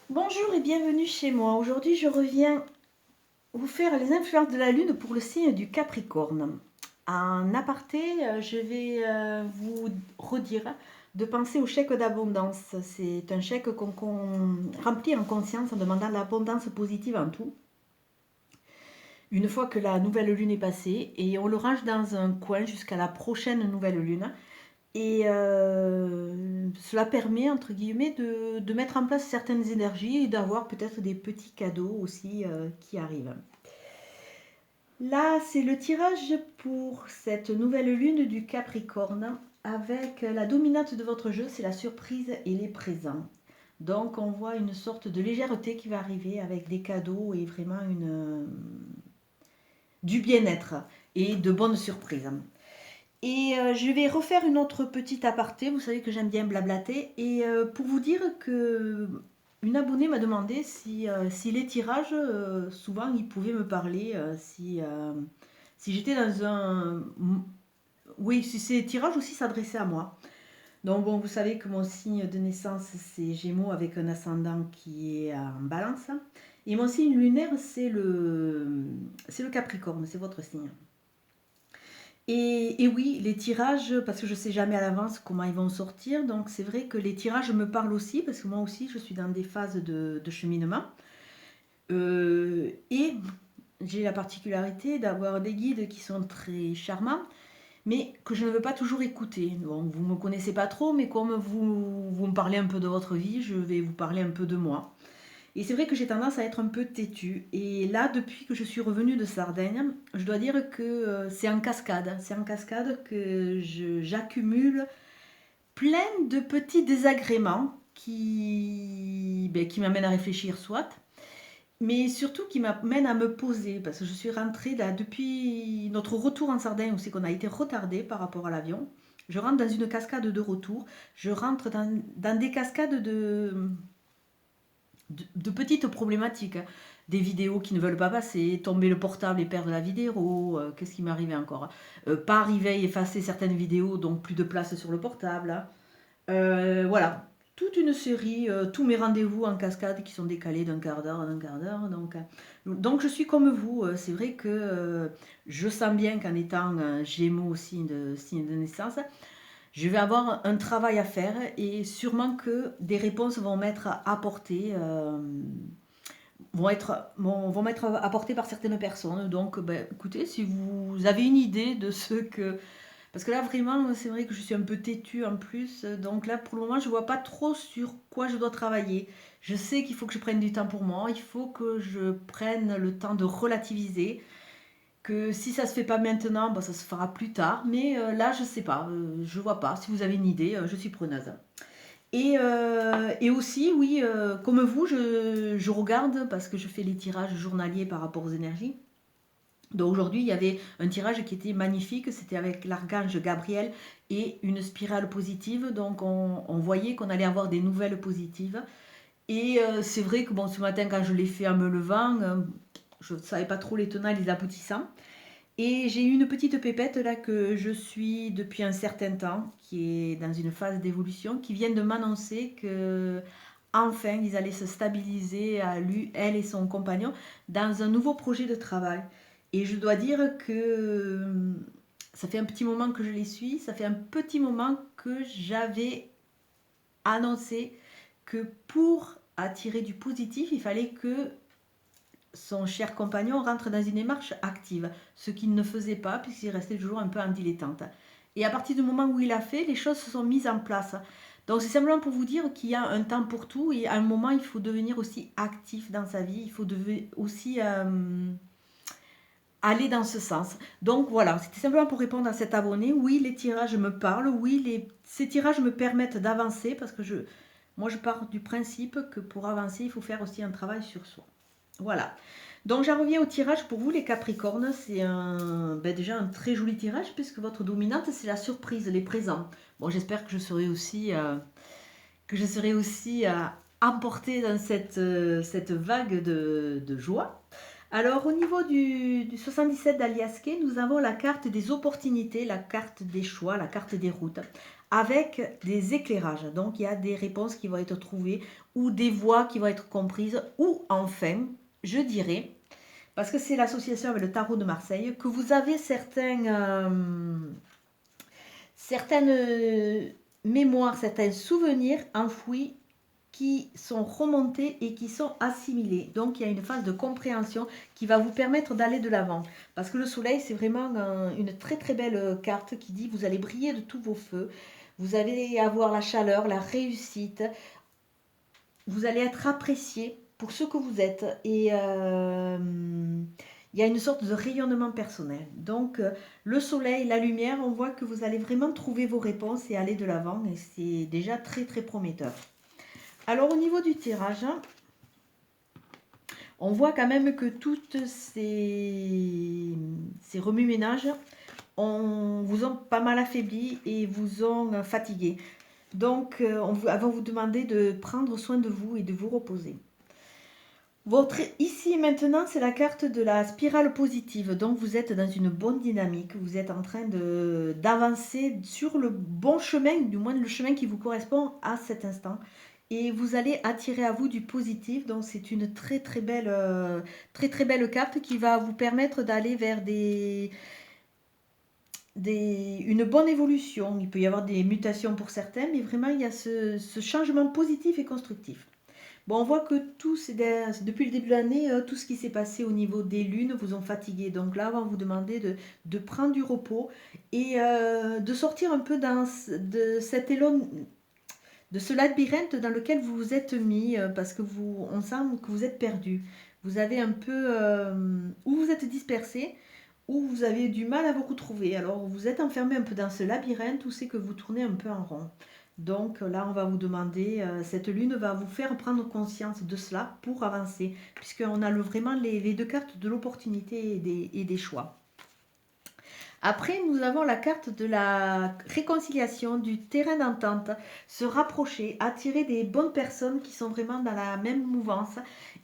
Bonjour et bienvenue chez moi. Aujourd'hui, je reviens vous faire les influences de la Lune pour le signe du Capricorne. En aparté, je vais vous redire de penser au chèque d'abondance. C'est un chèque qu'on remplit en conscience en demandant l'abondance positive en tout. Une fois que la nouvelle lune est passée, et on le range dans un coin jusqu'à la prochaine nouvelle lune. Et cela permet, entre guillemets, de mettre en place certaines énergies et d'avoir peut-être des petits cadeaux aussi qui arrivent. Là, c'est le tirage pour cette nouvelle lune du Capricorne. Avec la dominante de votre jeu, c'est la surprise et les présents. Donc, on voit une sorte de légèreté qui va arriver avec des cadeaux et vraiment du bien-être et de bonnes surprises. Et je vais refaire une autre petite aparté. Vous savez que j'aime bien blablater. Et pour vous dire que une abonnée m'a demandé si les tirages, souvent, ils pouvaient me parler. Si j'étais dans un... Oui, si ces tirages aussi s'adressaient à moi. Donc bon, vous savez que mon signe de naissance, c'est Gémeaux avec un ascendant qui est en balance. Et mon signe lunaire, c'est le Capricorne, c'est votre signe. Et oui, les tirages, parce que je ne sais jamais à l'avance comment ils vont sortir, donc c'est vrai que les tirages me parlent aussi, parce que moi aussi je suis dans des phases de cheminement. Et j'ai la particularité d'avoir des guides qui sont très charmants, mais que je ne veux pas toujours écouter. Donc vous ne me connaissez pas trop, mais comme vous me parlez un peu de votre vie, je vais vous parler un peu de moi. Et c'est vrai que j'ai tendance à être un peu têtue. Et là, depuis que je suis revenue de Sardaigne, je dois dire que c'est en cascade. C'est en cascade que j'accumule plein de petits désagréments qui m'amènent à réfléchir, soit, mais surtout qui m'amènent à me poser. Parce que je suis rentrée là, depuis notre retour en Sardaigne, où c'est qu'on a été retardé par rapport à l'avion. Je rentre dans une cascade de retour. Je rentre dans des cascades de petites problématiques, hein. Des vidéos qui ne veulent pas passer, tomber le portable et perdre la vidéo, qu'est-ce qui m'est arrivé encore, pas arriver à effacer certaines vidéos, donc plus de place sur le portable, hein. Voilà, toute une série, tous mes rendez-vous en cascade qui sont décalés d'un quart d'heure. Donc je suis comme vous, c'est vrai que je sens bien qu'en étant Gémeaux aussi de signe de naissance, je vais avoir un travail à faire et sûrement que des réponses vont m'être apportées, vont m'être apportées par certaines personnes. Donc, ben, écoutez, si vous avez une idée de ce que... Parce que là, vraiment, c'est vrai que je suis un peu têtue en plus. Donc là, pour le moment, je ne vois pas trop sur quoi je dois travailler. Je sais qu'il faut que je prenne du temps pour moi. Il faut que je prenne le temps de relativiser, que si ça se fait pas maintenant, bah, ça se fera plus tard. Mais là, je sais pas, je vois pas. Si vous avez une idée, je suis preneuse. Et aussi, oui, comme vous, je regarde parce que je fais les tirages journaliers par rapport aux énergies. Donc aujourd'hui, il y avait un tirage qui était magnifique, c'était avec l'archange Gabriel et une spirale positive. Donc on voyait qu'on allait avoir des nouvelles positives. Et c'est vrai que bon, ce matin, quand je l'ai fait en me levant, je ne savais pas trop les tenants et les aboutissants. Et j'ai eu une petite pépette là que je suis depuis un certain temps, qui est dans une phase d'évolution, qui vient de m'annoncer que enfin ils allaient se stabiliser à lui, elle et son compagnon dans un nouveau projet de travail. Et je dois dire que ça fait un petit moment que je les suis, ça fait un petit moment que j'avais annoncé que pour attirer du positif, il fallait que son cher compagnon rentre dans une démarche active, ce qu'il ne faisait pas puisqu'il restait toujours un peu en dilettante. Et à partir du moment où il a fait, les choses se sont mises en place. Donc c'est simplement pour vous dire qu'il y a un temps pour tout et à un moment il faut devenir aussi actif dans sa vie, il faut aussi aller dans ce sens. Donc voilà, c'était simplement pour répondre à cet abonné. Oui, les tirages me parlent, oui, ces tirages me permettent d'avancer parce que moi je pars du principe que pour avancer, il faut faire aussi un travail sur soi. Voilà. Donc j'en reviens au tirage pour vous les Capricornes. C'est déjà un très joli tirage puisque votre dominante c'est la surprise, les présents. Bon, j'espère que je serai aussi emportée dans cette vague de joie. Alors au niveau du 77 d'Aliasquet, nous avons la carte des opportunités, la carte des choix, la carte des routes. avec des éclairages. Donc, il y a des réponses qui vont être trouvées ou des voix qui vont être comprises. Ou enfin, je dirais, parce que c'est l'association avec le tarot de Marseille, que vous avez certaines mémoires, certains souvenirs enfouis qui sont remontés et qui sont assimilés. Donc, il y a une phase de compréhension qui va vous permettre d'aller de l'avant. Parce que le soleil, c'est vraiment une très très belle carte qui dit vous allez briller de tous vos feux, vous allez avoir la chaleur, la réussite, vous allez être apprécié pour ce que vous êtes. Et il y a une sorte de rayonnement personnel. Donc, le soleil, la lumière, on voit que vous allez vraiment trouver vos réponses et aller de l'avant. Et c'est déjà très très prometteur. Alors au niveau du tirage, on voit quand même que toutes ces remue-ménages vous ont pas mal affaibli et vous ont fatigué. Donc on va vous demander de prendre soin de vous et de vous reposer. Ici et maintenant, c'est la carte de la spirale positive. Donc vous êtes dans une bonne dynamique, vous êtes en train d'avancer sur le bon chemin, du moins le chemin qui vous correspond à cet instant. Et vous allez attirer à vous du positif. Donc c'est une très très belle carte qui va vous permettre d'aller vers une bonne évolution. Il peut y avoir des mutations pour certains, mais vraiment il y a ce changement positif et constructif. Bon, on voit que depuis le début de l'année, tout ce qui s'est passé au niveau des lunes vous ont fatigué. Donc là, on va vous demander de prendre du repos et de sortir un peu de cet élan, de ce labyrinthe dans lequel vous vous êtes mis, parce que on sent que vous êtes perdu. Vous avez un peu, ou vous êtes dispersé, ou vous avez du mal à vous retrouver. Alors vous êtes enfermé un peu dans ce labyrinthe où c'est que vous tournez un peu en rond. Donc là, on va vous demander, cette lune va vous faire prendre conscience de cela pour avancer, puisqu'on a vraiment les deux cartes de l'opportunité et des choix. Après, nous avons la carte de la réconciliation, du terrain d'entente, se rapprocher, attirer des bonnes personnes qui sont vraiment dans la même mouvance.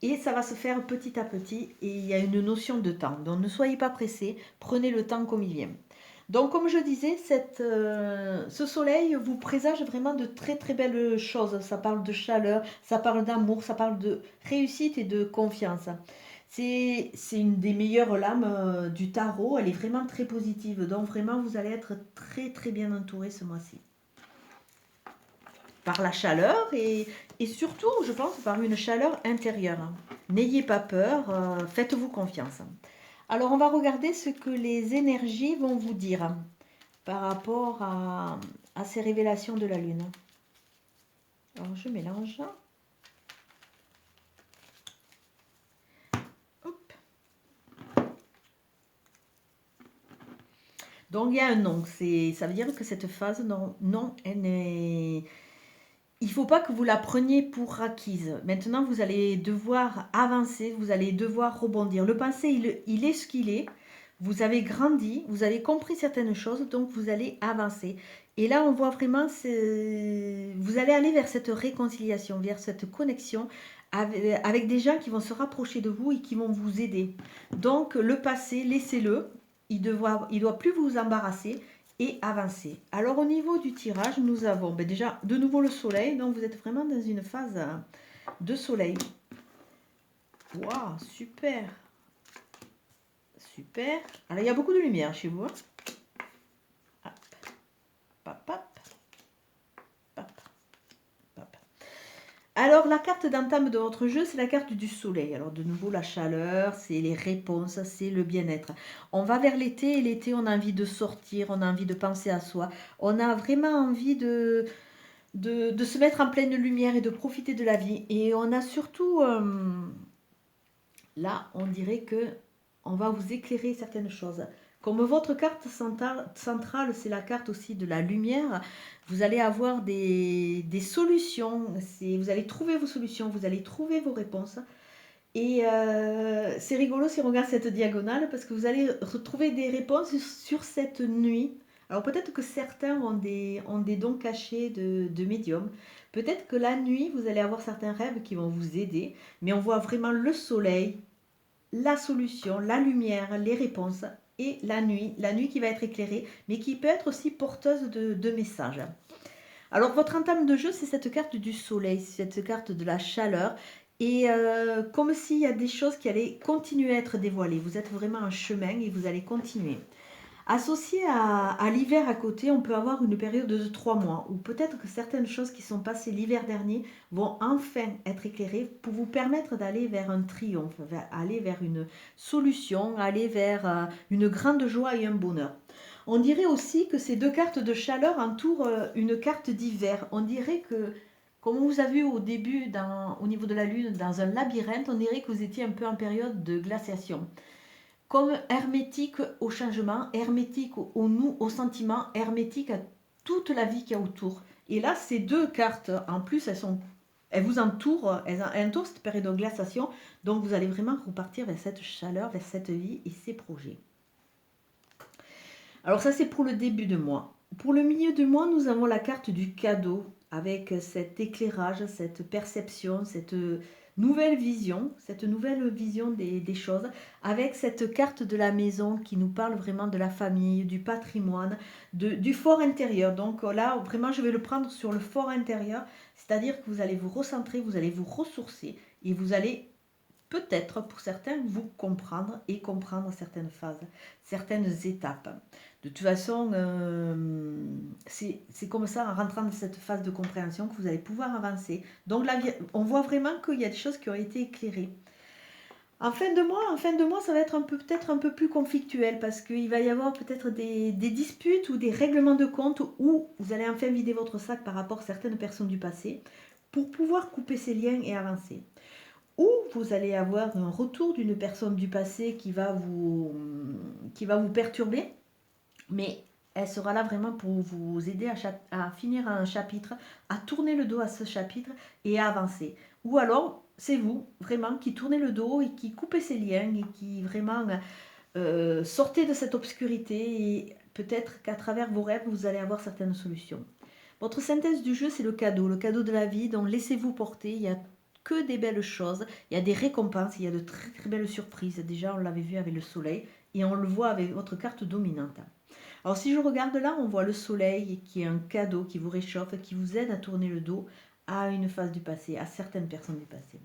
Et ça va se faire petit à petit et il y a une notion de temps. Donc ne soyez pas pressés, prenez le temps comme il vient. Donc comme je disais, ce soleil vous présage vraiment de très très belles choses. Ça parle de chaleur, ça parle d'amour, ça parle de réussite et de confiance. C'est une des meilleures lames du tarot, elle est vraiment très positive. Donc vraiment vous allez être très très bien entouré ce mois-ci. Par la chaleur et surtout je pense par une chaleur intérieure. N'ayez pas peur, faites-vous confiance. Alors, on va regarder ce que les énergies vont vous dire par rapport à ces révélations de la Lune. Alors, je mélange. Hop. Donc, il y a un non. Ça veut dire que cette phase, non, elle n'est... Il ne faut pas que vous la preniez pour acquise. Maintenant, vous allez devoir avancer, vous allez devoir rebondir. Le passé, il est ce qu'il est. Vous avez grandi, vous avez compris certaines choses, donc vous allez avancer. Et là, on voit vraiment, vous allez aller vers cette réconciliation, vers cette connexion avec des gens qui vont se rapprocher de vous et qui vont vous aider. Donc, le passé, laissez-le. Il doit plus vous embarrasser et avancer. Alors au niveau du tirage, nous avons déjà de nouveau le soleil, donc vous êtes vraiment dans une phase de soleil. Waouh, super. Super. Alors il y a beaucoup de lumière chez vous. Hop. Hop, hop. Hop. Hop. Alors la carte d'entame de votre jeu, c'est la carte du soleil. Alors de nouveau la chaleur, c'est les réponses, c'est le bien-être. On va vers l'été et l'été on a envie de sortir, on a envie de penser à soi. On a vraiment envie de se mettre en pleine lumière et de profiter de la vie. Et on a surtout, là on dirait que on va vous éclairer certaines choses. Comme votre carte centrale, c'est la carte aussi de la lumière, vous allez avoir des solutions, vous allez trouver vos solutions, vous allez trouver vos réponses. Et c'est rigolo si on regarde cette diagonale parce que vous allez retrouver des réponses sur cette nuit. Alors peut-être que certains ont des dons cachés de médium. Peut-être que la nuit, vous allez avoir certains rêves qui vont vous aider. Mais on voit vraiment le soleil, la solution, la lumière, les réponses et la nuit qui va être éclairée, mais qui peut être aussi porteuse de messages. Alors votre entame de jeu, c'est cette carte du soleil, cette carte de la chaleur, et comme s'il y a des choses qui allaient continuer à être dévoilées. Vous êtes vraiment en chemin et vous allez continuer. Associé à l'hiver à côté, on peut avoir une période de 3 mois, où peut-être que certaines choses qui sont passées l'hiver dernier vont enfin être éclairées pour vous permettre d'aller vers un triomphe, aller vers une solution, aller vers une grande joie et un bonheur. On dirait aussi que ces deux cartes de chaleur entourent une carte d'hiver. On dirait que, comme on vous a vu au début, au niveau de la Lune, dans un labyrinthe, on dirait que vous étiez un peu en période de glaciation. Comme hermétique au changement, hermétique au sentiment, hermétique à toute la vie qu'il y a autour. Et là, ces deux cartes, en plus, elles vous entourent, elles entourent cette période de glaciation. Donc, vous allez vraiment repartir vers cette chaleur, vers cette vie et ces projets. Alors ça, c'est pour le début de mois. Pour le milieu de mois, nous avons la carte du cadeau avec cet éclairage, cette perception, cette nouvelle vision des choses, avec cette carte de la maison qui nous parle vraiment de la famille, du patrimoine, du fort intérieur. Donc là, vraiment, je vais le prendre sur le fort intérieur, c'est-à-dire que vous allez vous recentrer, vous allez vous ressourcer et vous allez peut-être pour certains vous comprendre et comprendre certaines phases, certaines étapes. De toute façon, c'est comme ça, en rentrant dans cette phase de compréhension, que vous allez pouvoir avancer. Donc là, on voit vraiment qu'il y a des choses qui ont été éclairées. En fin de mois, ça va être peut-être un peu plus conflictuel parce qu'il va y avoir peut-être des disputes ou des règlements de compte où vous allez enfin vider votre sac par rapport à certaines personnes du passé pour pouvoir couper ces liens et avancer. Ou vous allez avoir un retour d'une personne du passé qui va vous perturber, mais elle sera là vraiment pour vous aider à finir un chapitre, à tourner le dos à ce chapitre et à avancer. Ou alors, c'est vous vraiment qui tournez le dos et qui coupez ces liens et qui vraiment sortez de cette obscurité et peut-être qu'à travers vos rêves, vous allez avoir certaines solutions. Votre synthèse du jeu, c'est le cadeau de la vie, donc laissez-vous porter, il y a que des belles choses, il y a des récompenses, il y a de très très belles surprises. Déjà, on l'avait vu avec le soleil et on le voit avec votre carte dominante. Alors si je regarde là, on voit le soleil qui est un cadeau qui vous réchauffe, qui vous aide à tourner le dos à une phase du passé, à certaines personnes du passé.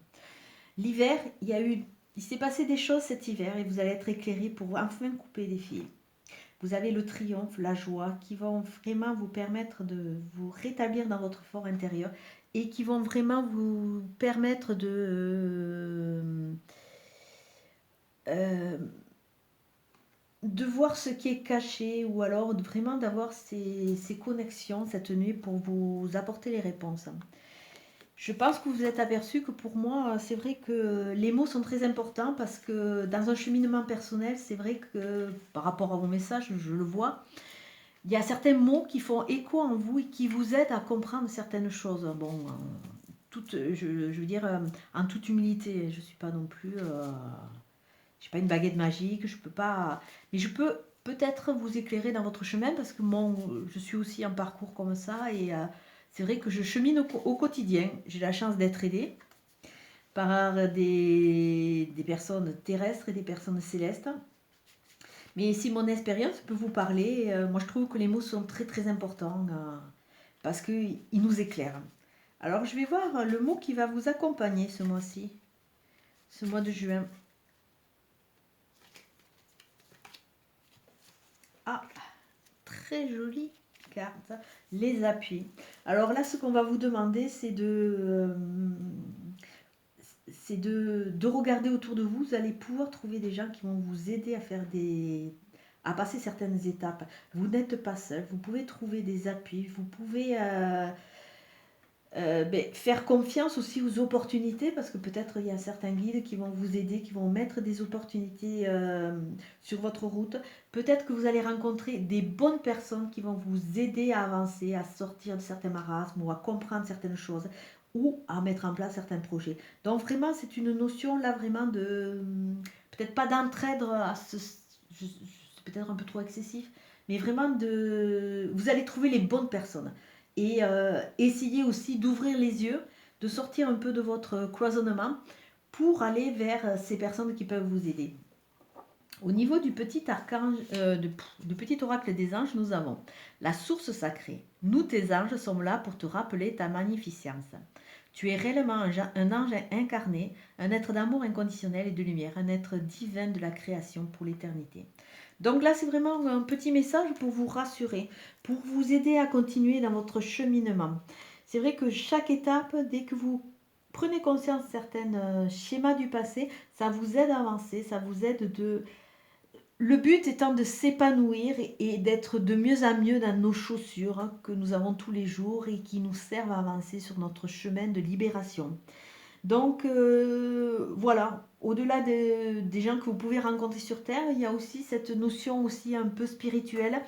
L'hiver, il s'est passé des choses cet hiver et vous allez être éclairé pour enfin couper les fils. Vous avez le triomphe, la joie qui vont vraiment vous permettre de vous rétablir dans votre fort intérieur et qui vont vraiment vous permettre de voir ce qui est caché ou alors vraiment d'avoir ces connexions cette nuit pour vous apporter les réponses. Je pense que vous vous êtes aperçu que pour moi, c'est vrai que les mots sont très importants parce que dans un cheminement personnel, c'est vrai que par rapport à vos messages, je le vois, il y a certains mots qui font écho en vous et qui vous aident à comprendre certaines choses. Bon, je veux dire, en toute humilité, je ne suis pas non plus... je n'ai pas une baguette magique, je peux pas... Mais je peux peut-être vous éclairer dans votre chemin parce que je suis aussi en parcours comme ça et c'est vrai que je chemine au quotidien. J'ai la chance d'être aidée par des personnes terrestres et des personnes célestes. Mais si mon expérience peut vous parler, moi je trouve que les mots sont très très importants parce qu'ils nous éclairent. Alors je vais voir le mot qui va vous accompagner ce mois-ci, ce mois de juin. Ah, très jolie carte, les appuis. Alors là, ce qu'on va vous demander, c'est de regarder autour de vous. Vous allez pouvoir trouver des gens qui vont vous aider à passer certaines étapes. Vous n'êtes pas seul, vous pouvez trouver des appuis, vous pouvez faire confiance aussi aux opportunités parce que peut-être il y a certains guides qui vont vous aider, qui vont mettre des opportunités sur votre route. Peut-être que vous allez rencontrer des bonnes personnes qui vont vous aider à avancer, à sortir de certains marasmes ou à comprendre certaines choses ou à mettre en place certains projets. Donc vraiment, c'est une notion là vraiment de... Peut-être pas d'entraide, c'est peut-être un peu trop excessif, mais vraiment vous allez trouver les bonnes personnes. Et essayez aussi d'ouvrir les yeux, de sortir un peu de votre cloisonnement pour aller vers ces personnes qui peuvent vous aider. Au niveau du petit archange, du petit oracle des anges, nous avons la source sacrée. Nous, tes anges, sommes là pour te rappeler ta magnificence. Tu es réellement un ange incarné, un être d'amour inconditionnel et de lumière, un être divin de la création pour l'éternité. Donc là, c'est vraiment un petit message pour vous rassurer, pour vous aider à continuer dans votre cheminement. C'est vrai que chaque étape, dès que vous prenez conscience de certains schémas du passé, ça vous aide à avancer, ça vous aide de... Le but étant de s'épanouir et d'être de mieux en mieux dans nos chaussures que nous avons tous les jours et qui nous servent à avancer sur notre chemin de libération. Donc voilà, au-delà des gens que vous pouvez rencontrer sur Terre, il y a aussi cette notion aussi un peu spirituelle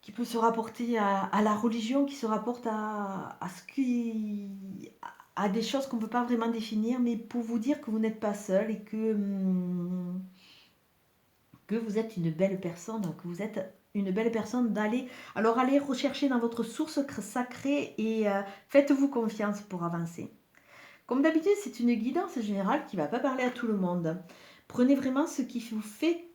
qui peut se rapporter à la religion, qui se rapporte à ce qui à des choses qu'on ne peut pas vraiment définir, mais pour vous dire que vous n'êtes pas seul et que vous êtes une belle personne, que vous êtes une belle personne d'aller... Alors allez rechercher dans votre source sacrée et faites-vous confiance pour avancer. Comme d'habitude, c'est une guidance générale qui ne va pas parler à tout le monde. Prenez vraiment ce qui vous fait,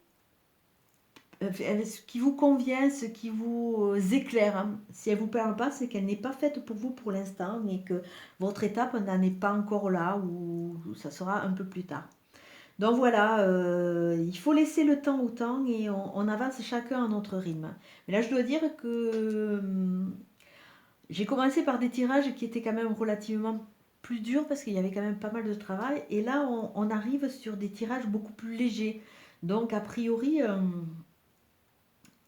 ce qui vous convient, ce qui vous éclaire. Si elle ne vous parle pas, c'est qu'elle n'est pas faite pour vous pour l'instant et que votre étape n'en est pas encore là ou ça sera un peu plus tard. Donc voilà, il faut laisser le temps au temps et on avance chacun à notre rythme. Mais là, je dois dire que j'ai commencé par des tirages qui étaient quand même relativement plus durs parce qu'il y avait quand même pas mal de travail. Et là, on arrive sur des tirages beaucoup plus légers. Donc, a priori,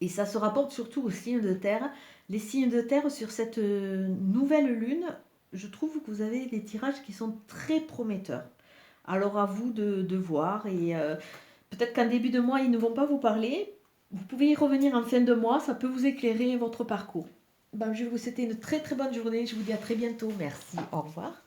et ça se rapporte surtout aux signes de terre. Les signes de terre sur cette nouvelle lune, je trouve que vous avez des tirages qui sont très prometteurs. Alors à vous de voir et peut-être qu'en début de mois, ils ne vont pas vous parler. Vous pouvez y revenir en fin de mois, ça peut vous éclairer votre parcours. Ben, je vais vous souhaiter une très très bonne journée. Je vous dis à très bientôt. Merci. Au revoir.